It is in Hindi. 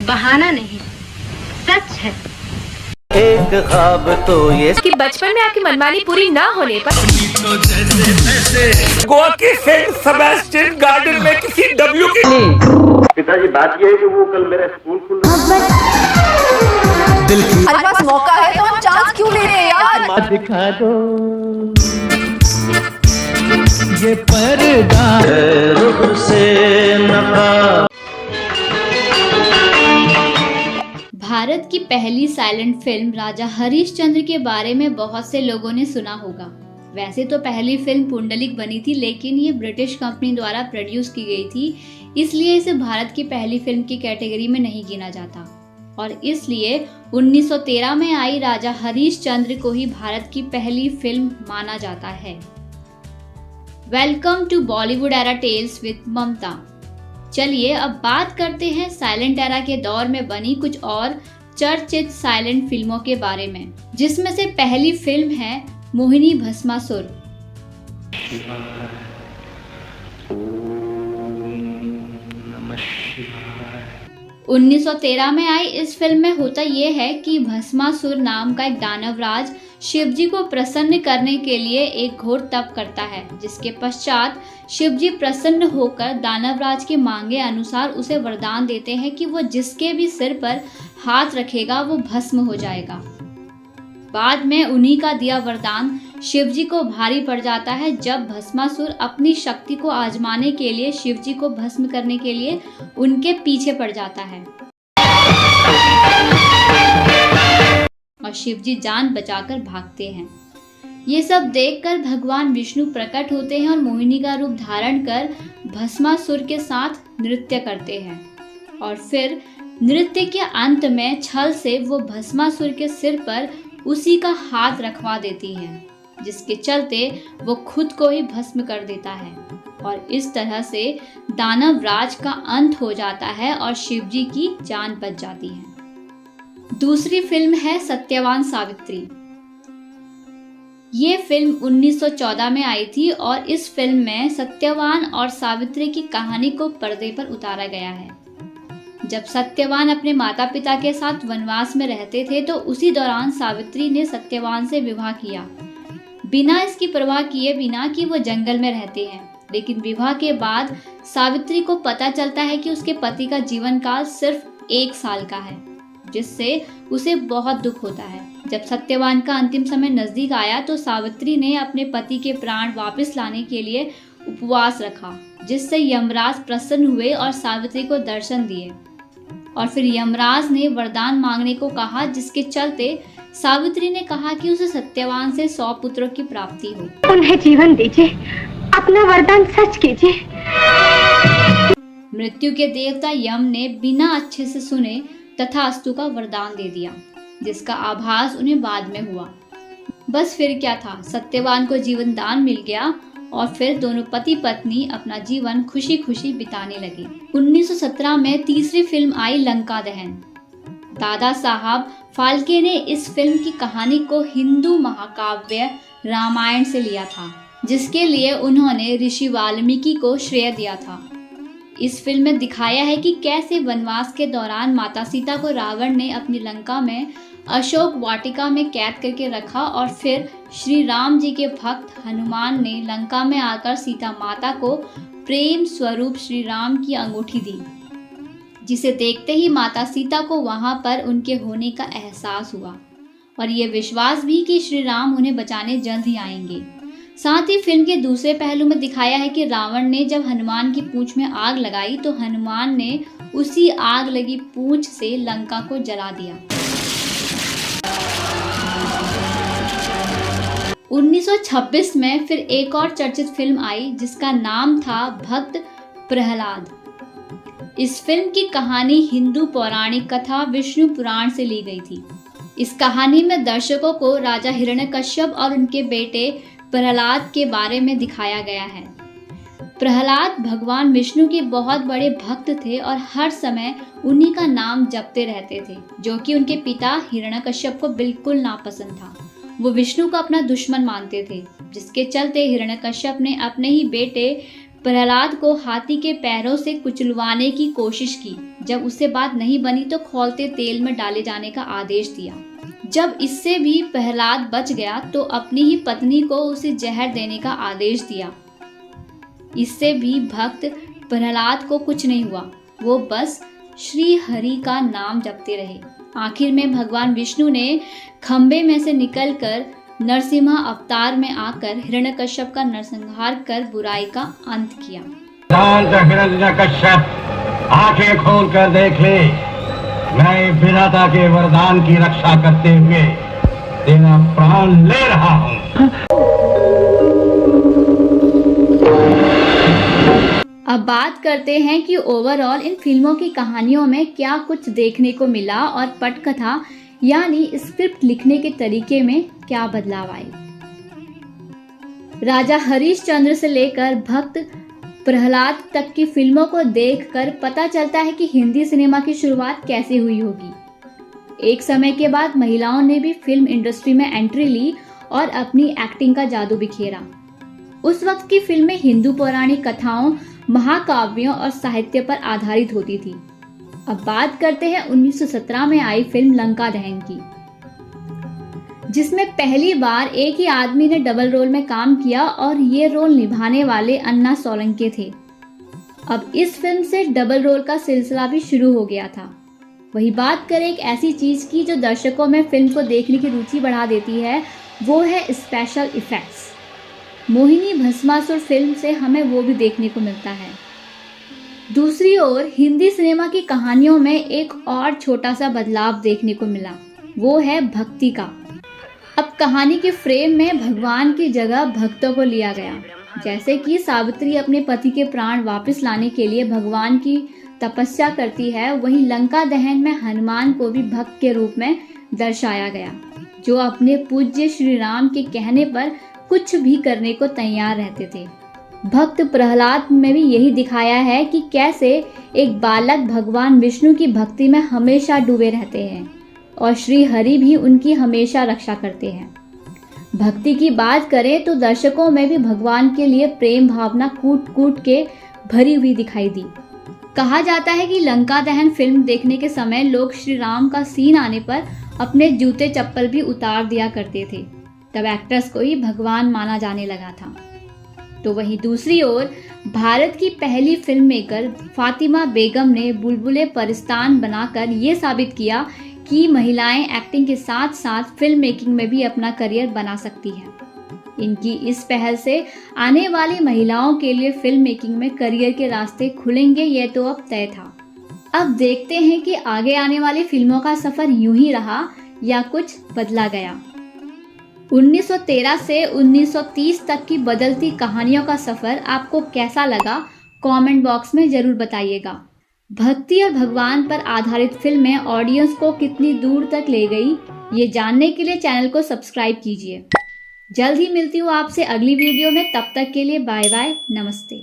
बहाना नहीं, सच है। एक ख्वाब तो ये कि बचपन में आपकी मनमानी पूरी ना होने पर गोवा के सेंट सेबेस्टियन गार्डन में किसी डब्ल्यू की पिताजी, बात यह है कि वो कल मेरा स्कूल खुल दिल की हमारे पास मौका है तो हम चांस क्यों ले रहे हैं यार। दिखा दो ये पर्दा रुख से नकाब। भारत की पहली साइलेंट फिल्म राजा हरिश्चंद्र के बारे में बहुत से लोगों ने सुना होगा। वैसे तो पहली फिल्म पुंडलिक बनी थी, लेकिन ये ब्रिटिश कंपनी द्वारा प्रोड्यूस की गई थी, इसलिए इसे भारत की पहली फिल्म की कैटेगरी में नहीं गिना जाता और इसलिए 1913 में आई राजा हरिश्चंद्र को ही भारत की पहली फिल्म माना जाता है। Welcome to Bollywood era tales with Mamta. चलिए अब बात करते हैं साइलेंट एरा के दौर में बनी कुछ और चर्चित साइलेंट फिल्मों के बारे में, जिसमें से पहली फिल्म है मोहिनी भस्मासुर। 1913 में आई इस फिल्म में होता यह है कि भस्मासुर नाम का एक दानवराज शिवजी को प्रसन्न करने के लिए एक घोर तप करता है, जिसके पश्चात शिवजी प्रसन्न होकर दानवराज के मांगे अनुसार उसे वरदान देते हैं कि वो जिसके भी सिर पर हाथ रखेगा वो भस्म हो जाएगा। बाद में उन्हीं का दिया वरदान शिवजी को भारी पड़ जाता है जब भस्मासुर अपनी शक्ति को आजमाने के लिए शिवजी को भस्म करने के लिए उनके पीछे पड़ जाता है और शिवजी जान बचाकर भागते हैं। ये सब देखकर भगवान विष्णु प्रकट होते हैं और मोहिनी का रूप धारण कर भस्मासुर के साथ नृत्य करते हैं और फिर नृत्य के अंत में छल से वो भस्मासुर के सिर पर उसी का हाथ रखवा देती हैं, जिसके चलते वो खुद को ही भस्म कर देता है और इस तरह से दानव राज का अंत हो जाता है और शिवजी की जान बच जाती है। दूसरी फिल्म है सत्यवान सावित्री। ये फिल्म 1914 में आई थी और इस फिल्म में सत्यवान और सावित्री की कहानी को पर्दे पर उतारा गया है। जब सत्यवान अपने माता पिता के साथ वनवास में रहते थे तो उसी दौरान सावित्री ने सत्यवान से विवाह किया, बिना इसकी परवाह किए बिना कि वो जंगल में रहते हैं। लेकिन विवाह के बाद सावित्री को पता चलता है कि उसके पति का जीवन काल सिर्फ 1 साल का है, जिससे उसे बहुत दुख होता है। जब सत्यवान का अंतिम समय नजदीक आया तो सावित्री ने अपने पति के प्राण वापस लाने के लिए उपवास रखा, जिससे यमराज प्रसन्न हुए और सावित्री को दर्शन दिए और फिर यमराज ने वरदान मांगने को कहा, जिसके चलते सावित्री ने कहा कि उसे सत्यवान से 100 पुत्रों की प्राप्ति हो। उन्हें जीवन दीजिए, अपना वरदान सच कीजिए। मृत्यु के देवता यम ने बिना अच्छे से सुने तथास्तु का वरदान दे दिया, जिसका आभास उन्हें बाद में हुआ। बस फिर क्या था, सत्यवान को जीवन दान मिल गया और फिर दोनों पति पत्नी अपना जीवन खुशी खुशी बिताने लगे। 1917 में तीसरी फिल्म आई लंका दहन। दादा साहब फाल्के ने इस फिल्म की कहानी को हिंदू महाकाव्य रामायण से लिया था, जिसके लिए उन्होंने ऋषि वाल्मीकि को श्रेय दिया था। इस फिल्म में दिखाया है कि कैसे वनवास के दौरान माता सीता को रावण ने अपनी लंका में अशोक वाटिका में कैद करके रखा और फिर श्री राम जी के भक्त हनुमान ने लंका में आकर सीता माता को प्रेम स्वरूप श्री राम की अंगूठी दी, जिसे देखते ही माता सीता को वहां पर उनके होने का एहसास हुआ और ये विश्वास भी कि श्री राम उन्हें बचाने जल्द ही आएंगे। साथ ही फिल्म के दूसरे पहलू में दिखाया है कि रावण ने जब हनुमान की पूंछ में आग लगाई तो हनुमान ने उसी आग लगी पूंछ से लंका को जला दिया। 1926 में फिर एक और चर्चित फिल्म आई जिसका नाम था भक्त प्रहलाद। इस फिल्म की कहानी हिंदू पौराणिक कथा विष्णु पुराण से ली गई थी। इस कहानी में दर्शकों को राजा हिरण्यकश्यप और उनके बेटे प्रहलाद के बारे में दिखाया गया है। प्रहलाद भगवान विष्णु के बहुत बड़े भक्त थे और हर समय उन्हीं का नाम जपते रहते थे, जो कि उनके पिता हिरण्यकश्यप को बिल्कुल नापसंद था। वो विष्णु को अपना दुश्मन मानते थे, जिसके चलते हिरण्यकश्यप ने अपने ही बेटे प्रहलाद को हाथी के पैरों से कुचलवाने की कोशिश की, जब उससे बात नहीं बनी तो खौलते तेल में डाले जाने का आदेश दिया। जब इससे भी प्रहलाद बच गया तो अपनी ही पत्नी को उसे जहर देने का आदेश दिया। इससे भी भक्त प्रहलाद को कुछ नहीं हुआ, वो बस श्री हरि का नाम जपते रहे। आखिर में भगवान विष्णु ने खंबे में से निकलकर नरसिम्हा अवतार में आकर हिरण्यकश्यप का नरसंहार कर बुराई का अंत किया। हिरण्यकश्यप आंखें खोल कर देख ले, मैं विधाता के वरदान की रक्षा करते हुए तेरा प्राण ले रहा हूँ। अब बात करते हैं कि ओवरऑल इन फिल्मों की कहानियों में क्या कुछ देखने को मिला और पटकथा यानी स्क्रिप्ट लिखने के तरीके में क्या बदलाव आए। राजा हरिश्चंद्र से लेकर भक्त प्रहलाद तक की फिल्मों को देखकर पता चलता है कि हिंदी सिनेमा की शुरुआत कैसे हुई होगी। एक समय के बाद महिलाओं ने भी फिल्म इंडस्ट्री में एंट्री ली और अपनी एक्टिंग का जादू बिखेरा। उस वक्त की फिल्में हिंदू पौराणिक कथाओं, महाकाव्यों और साहित्य पर आधारित होती थी। अब बात करते हैं 1917 में आई फिल्म लंका दहन की, जिसमें पहली बार एक ही आदमी ने डबल रोल में काम किया और ये रोल निभाने वाले अन्ना सोलंके थे। अब इस फिल्म से डबल रोल का सिलसिला भी शुरू हो गया था। वही बात करें एक ऐसी चीज की जो दर्शकों में फिल्म को देखने की रुचि बढ़ा देती है, वो है special effects. Mohini Bhasmasur film से हमें वो भी देखने को मिलता है। दूसरी ओर हिंदी सिनेमा की कहानियों में एक और छोटा सा बदलाव देखने को मिला, वो है भक्ति का। अब कहानी के फ्रेम में भगवान की जगह भक्तों को लिया गया। जैसे कि सावित्री अपने पति के प्राण वापस लाने के लिए भगवान की तपस्या करती है, वहीं लंका दहन में हनुमान को भी भक्त के रूप में दर्शाया गया, जो अपने पूज्य श्री राम के कहने पर कुछ भी करने को तैयार रहते थे। भक्त प्रहलाद में भी यही दिखाया है कि कैसे एक बालक भगवान विष्णु की भक्ति में हमेशा डूबे रहते हैं और श्री हरि भी उनकी हमेशा रक्षा करते हैं। भक्ति की बात करें तो दर्शकों में भी भगवान के लिए प्रेम भावना कूट कूट के भरी हुई दिखाई दी। कहा जाता है कि लंका दहन फिल्म देखने के समय लोग श्री राम का सीन आने पर अपने जूते चप्पल भी उतार दिया करते थे। तब एक्ट्रेस को ही भगवान माना जाने लगा था। तो वहीं दूसरी ओर भारत की पहली फिल्म मेकर फातिमा बेगम ने बुलबुले परिस्तान बनाकर ये साबित किया कि महिलाएं एक्टिंग के साथ साथ फिल्म मेकिंग में भी अपना करियर बना सकती हैं। इनकी इस पहल से आने वाली महिलाओं के लिए फिल्म मेकिंग में करियर के रास्ते खुलेंगे, ये तो अब तय था। अब देखते हैं कि आगे आने वाली फिल्मों का सफर यूं ही रहा या कुछ बदला गया। 1913 से 1930 तक की बदलती कहानियों का सफर आपको कैसा लगा, कमेंट बॉक्स में जरूर बताइएगा। भक्ति और भगवान पर आधारित फिल्में ऑडियंस को कितनी दूर तक ले गई, ये जानने के लिए चैनल को सब्सक्राइब कीजिए। जल्द ही मिलती हूँ आपसे अगली वीडियो में, तब तक के लिए बाय बाय, नमस्ते।